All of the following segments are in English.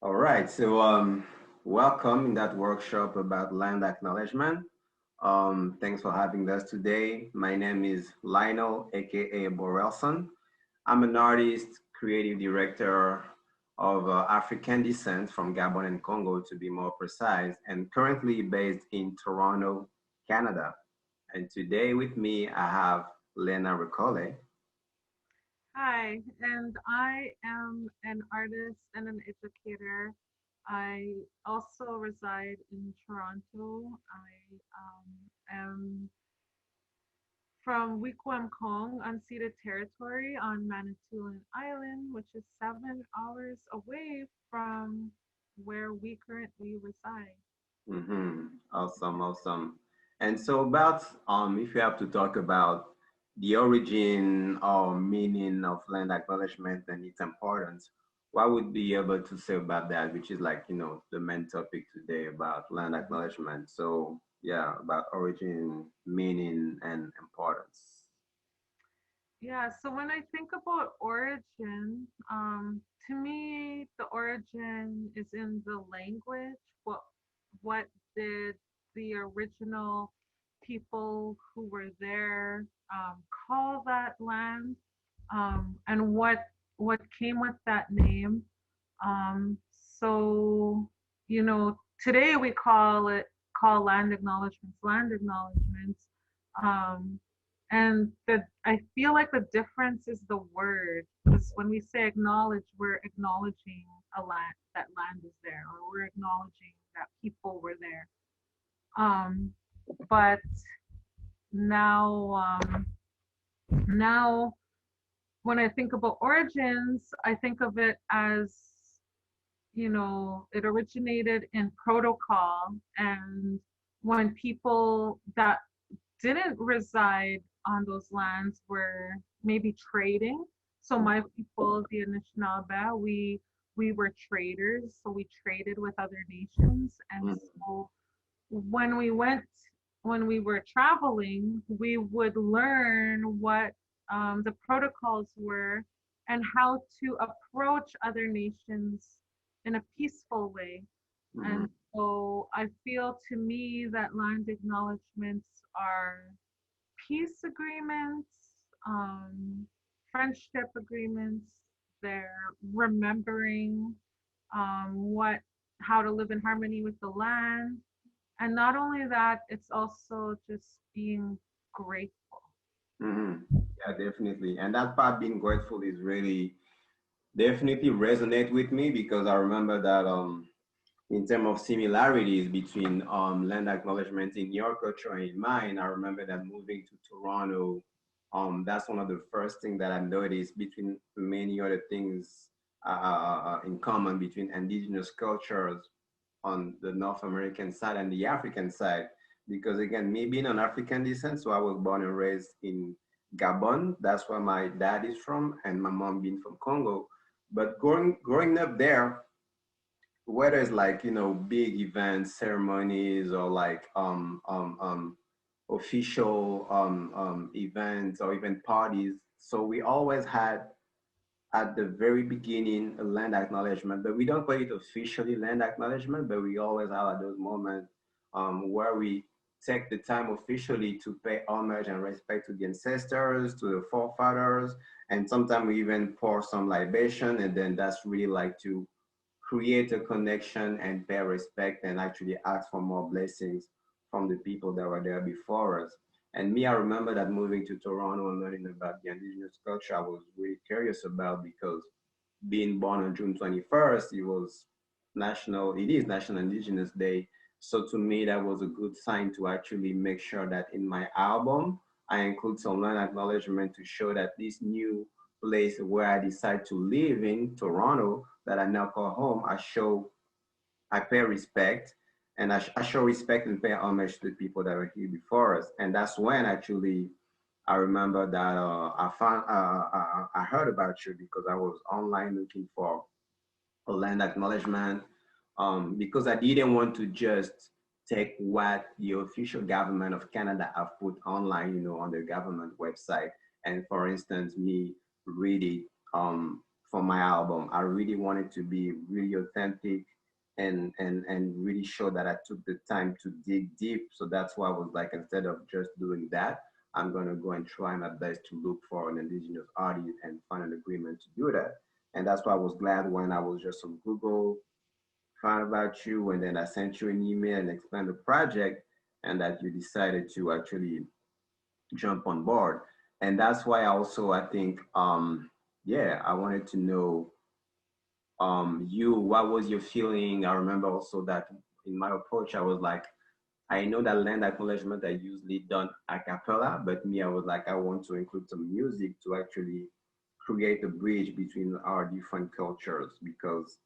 All right, so welcome in that workshop about land acknowledgement. Thanks for having us today. My name is Lionel, aka Borelson. I'm an artist, creative director of African descent from Gabon and Congo, to be more precise, and currently based in Toronto, Canada. And today with me, I have Lena Recollet. Hi, and I am an artist and an educator. I also reside in Toronto. I am from Wikwemkong, unceded territory on Manitoulin Island, which is 7 hours away from where we currently reside. Awesome, awesome. And so about if you have to talk about the origin or meaning of land acknowledgement and its importance, what would be able to say about that, which is like, the main topic today about land acknowledgement. So yeah, about origin, meaning, and importance. Yeah, so when I think about origin, to me, the origin is in the language. What did the original people who were there call that land, and what came with that name? So today we call land acknowledgements. Um, and I feel like the difference is the word, because when we say acknowledge, we're acknowledging that land is there, or we're acknowledging that people were there. But now, now when I think about origins, I think of it as, it originated in protocol, and when people that didn't reside on those lands were maybe trading. So my people, the Anishinaabe, we were traders, so we traded with other nations, and so when we went when we were traveling, we would learn what the protocols were and how to approach other nations in a peaceful way. Mm-hmm. And so I feel, to me, that land acknowledgements are peace agreements, um, friendship agreements. They're remembering what how to live in harmony with the land, and not only that, it's also just being grateful. Yeah, definitely. And that part being grateful is really definitely resonate with me because I remember that in terms of similarities between land acknowledgement in your culture and in mine, I remember that moving to Toronto, that's one of the first things that I noticed between many other things in common between indigenous cultures on the North American side and the African side. Because again, me being an African descent, so I was born and raised in Gabon. That's where my dad is from, and my mom being from Congo. But growing up there, whether it's like big events, ceremonies, or like official events or even parties, so we always had at the very beginning a land acknowledgement, but we don't call it officially land acknowledgement, but we always have at those moments where we take the time officially to pay homage and respect to the ancestors, to the forefathers, and sometimes we even pour some libation, and then that's really like to create a connection and pay respect and actually ask for more blessings from the people that were there before us. And me, I remember that moving to Toronto and learning about the indigenous culture, I was really curious about because being born on June 21st, it is National Indigenous Day. So to me, that was a good sign to actually make sure that in my album, I include some land acknowledgement to show that this new place where I decide to live in, Toronto, that I now call home, I pay respect and I show respect and pay homage to the people that were here before us. And that's when actually I remember that I heard about you because I was online looking for a land acknowledgement because I didn't want to just take what the official government of Canada have put online, on their government website. And for instance, me read it for my album. I really wanted to be really authentic and really show that I took the time to dig deep. So that's why I was like, instead of just doing that, I'm gonna go and try my best to look for an indigenous artist and find an agreement to do that. And that's why I was glad when I was just on Google, found about you, and then I sent you an email and explained the project, and that you decided to actually jump on board. And that's why also I think, yeah, I wanted to know, you, what was your feeling? I remember also that in my approach, I was like, I know that land acknowledgement are usually done a cappella, but me, I was like, I want to include some music to actually create a bridge between our different cultures, because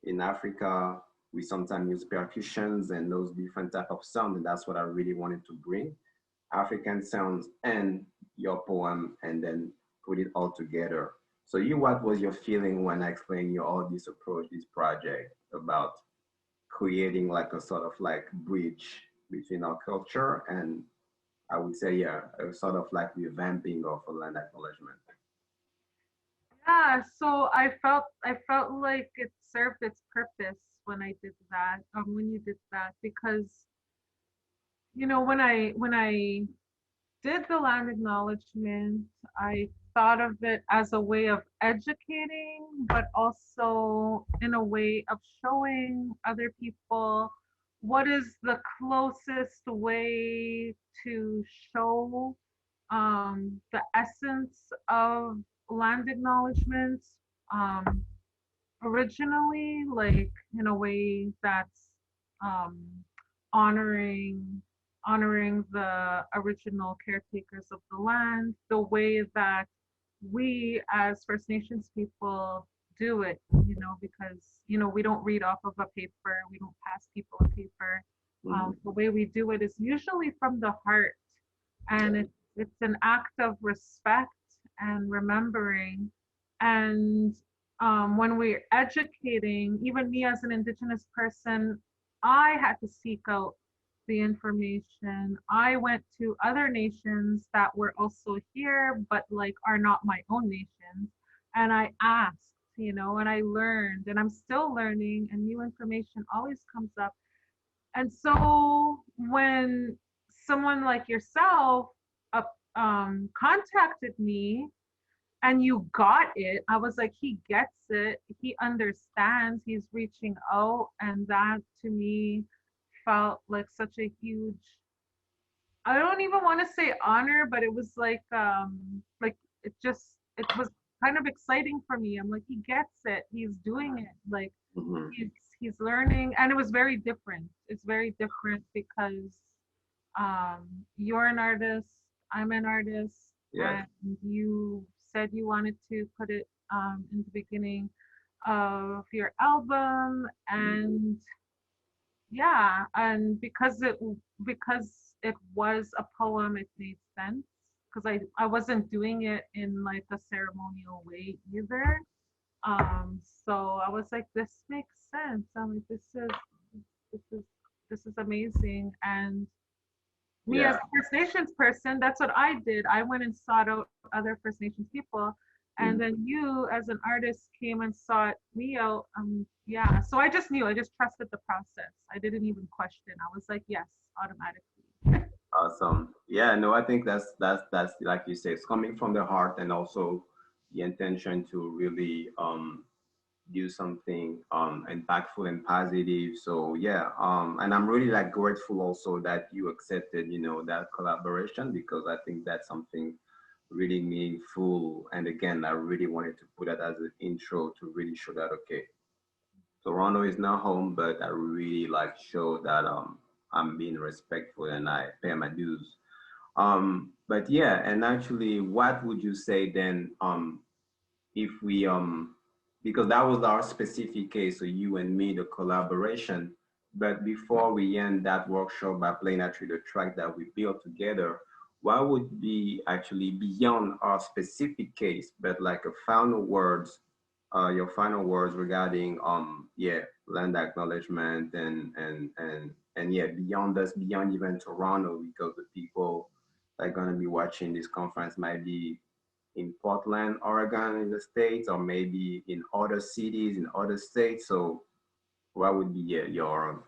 in Africa, we sometimes use percussions and those different type of sound, and that's what I really wanted to bring. African sounds and your poem, and then put it all together. So you, what was your feeling when I explained you all this approach, this project about creating like a sort of like bridge between our culture and, I would say, yeah, a sort of like revamping of a land acknowledgement. Yeah, so I felt like it served its purpose when I did that. When you did that, because when I did the land acknowledgement, I thought of it as a way of educating, but also in a way of showing other people what is the closest way to show the essence of land acknowledgements, um, originally, like in a way that's um, honoring the original caretakers of the land, the way that we as First Nations people do it, because we don't read off of a paper, we don't pass people a paper. Hmm. The way we do it is usually from the heart, and Yeah. it's an act of respect and remembering. And when we're educating, even me as an Indigenous person, I had to seek out the information. I went to other nations that were also here, but like are not my own nations. And I asked, and I learned, and I'm still learning, and new information always comes up. And so when someone like yourself contacted me and you got it, I was like, he gets it, he understands, he's reaching out. And that to me felt like such a huge, I don't even want to say honor, but it was like it was kind of exciting for me. I'm like, he gets it, he's doing it, like Hmm. he's he's learning. And it was very different. It's very different because you're an artist, I'm an artist, Yes. and you said you wanted to put it in the beginning of your album. And yeah, and because it was a poem, it made sense, because I wasn't doing it in like a ceremonial way either. So I was like, this makes sense. I'm like, this is this is amazing. And me as Yeah. a First Nations person, that's what I did. I went and sought out other First Nations people, and then Mhm. you, as an artist, came and sought me out. Yeah. So I just knew. I just trusted the process. I didn't even question. I was like, yes, automatically. Awesome. Yeah, no, I think that's like you say, it's coming from the heart, and also the intention to really do something impactful and positive. So yeah, and I'm really like grateful also that you accepted, that collaboration, because I think that's something really meaningful. And again, I really wanted to put that as an intro to really show that, okay, Toronto is not home, but I really like show that I'm being respectful and I pay my dues. But yeah, and actually, what would you say then, if we because that was our specific case, so you and me, the collaboration. But before we end that workshop by playing actually the track that we built together, what would be actually beyond our specific case, but like a final words, your final words regarding yeah, land acknowledgement and yeah, beyond us, beyond even Toronto, because the people that are gonna be watching this conference might be in Portland, Oregon, in the States, or maybe in other cities in other states. So, what would be your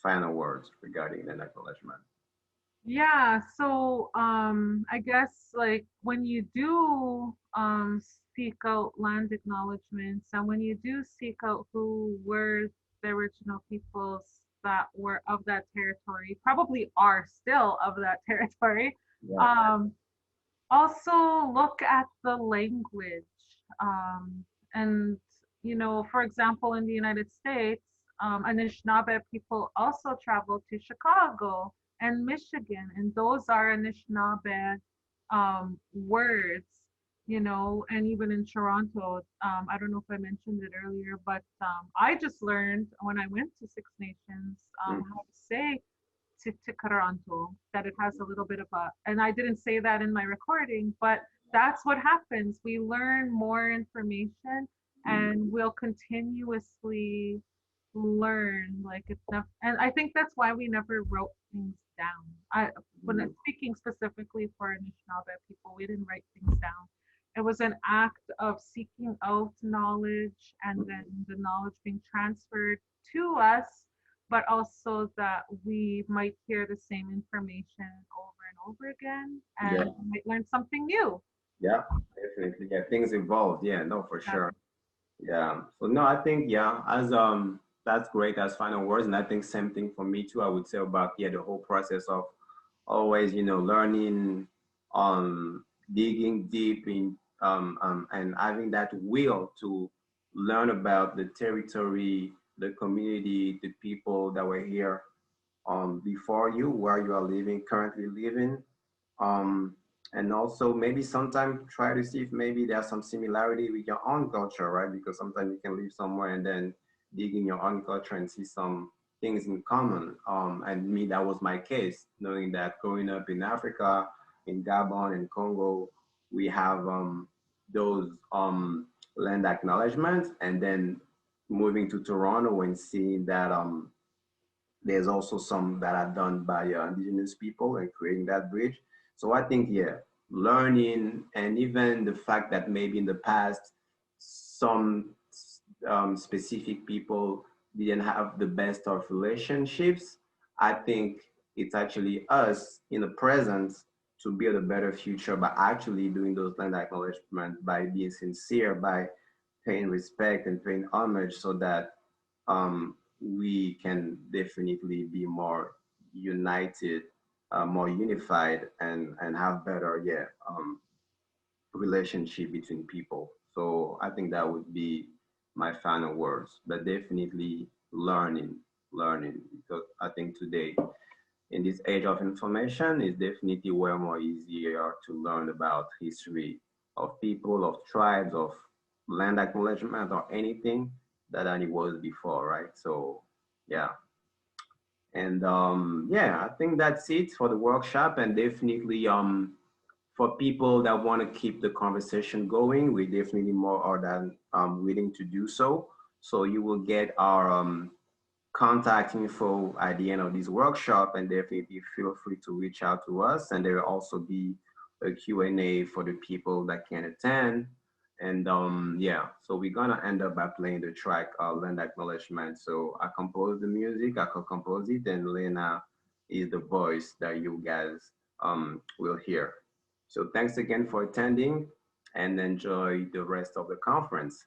final words regarding land acknowledgement? Yeah, so I guess like when you do seek out land acknowledgements and when you do seek out who were the original peoples that were of that territory, probably are still of that territory, Yeah, um, also look at the language. Um, and, for example, in the United States, Anishinaabe people also travel to Chicago and Michigan, and those are Anishinaabe words, and even in Toronto, I don't know if I mentioned it earlier, but I just learned when I went to Six Nations mm, how to say to that it has a little bit of a, and I didn't say that in my recording, but that's what happens. We learn more information mm, and we'll continuously learn. Like it's never, and I think that's why we never wrote things down. When mm, I'm speaking specifically for Anishinaabe people, we didn't write things down. It was an act of seeking out knowledge and then mm. the knowledge being transferred to us, but also that we might hear the same information over and over again Yeah, and we might learn something new. yeah, definitely. Yeah, things evolve. Yeah, no, for Yeah. sure. Yeah. So no, I think yeah, as that's great as final words, and I think same thing for me too. I would say about yeah the whole process of always learning, digging deep in and having that will to learn about the territory, the community, the people that were here before you, where you are living, currently living. Um, and also maybe sometimes try to see if maybe there's some similarity with your own culture, right? Because sometimes you can live somewhere and then dig in your own culture and see some things in common. And me, that was my case, knowing that growing up in Africa, in Gabon and Congo, we have those land acknowledgements, and then moving to Toronto and seeing that there's also some that are done by indigenous people and creating that bridge. So I think, yeah, learning and even the fact that maybe in the past, some specific people didn't have the best of relationships. I think it's actually us in the present to build a better future by actually doing those land acknowledgement, by being sincere, by paying respect and paying homage so that we can definitely be more united, more unified, and have better, yeah, relationship between people. So I think that would be my final words. But definitely learning, because I think today in this age of information is definitely way more easier to learn about history of people, of tribes, of land acknowledgement or anything than it was before, right? So yeah. And yeah, I think that's it for the workshop. And definitely for people that want to keep the conversation going, we definitely more are than willing to do so. So you will get our contact info at the end of this workshop, and definitely feel free to reach out to us. And there will also be a Q&A for the people that can attend. And yeah, so we're gonna end up by playing the track Land Acknowledgement. So I compose the music, I could compose it, and Lena is the voice that you guys will hear. So thanks again for attending and enjoy the rest of the conference.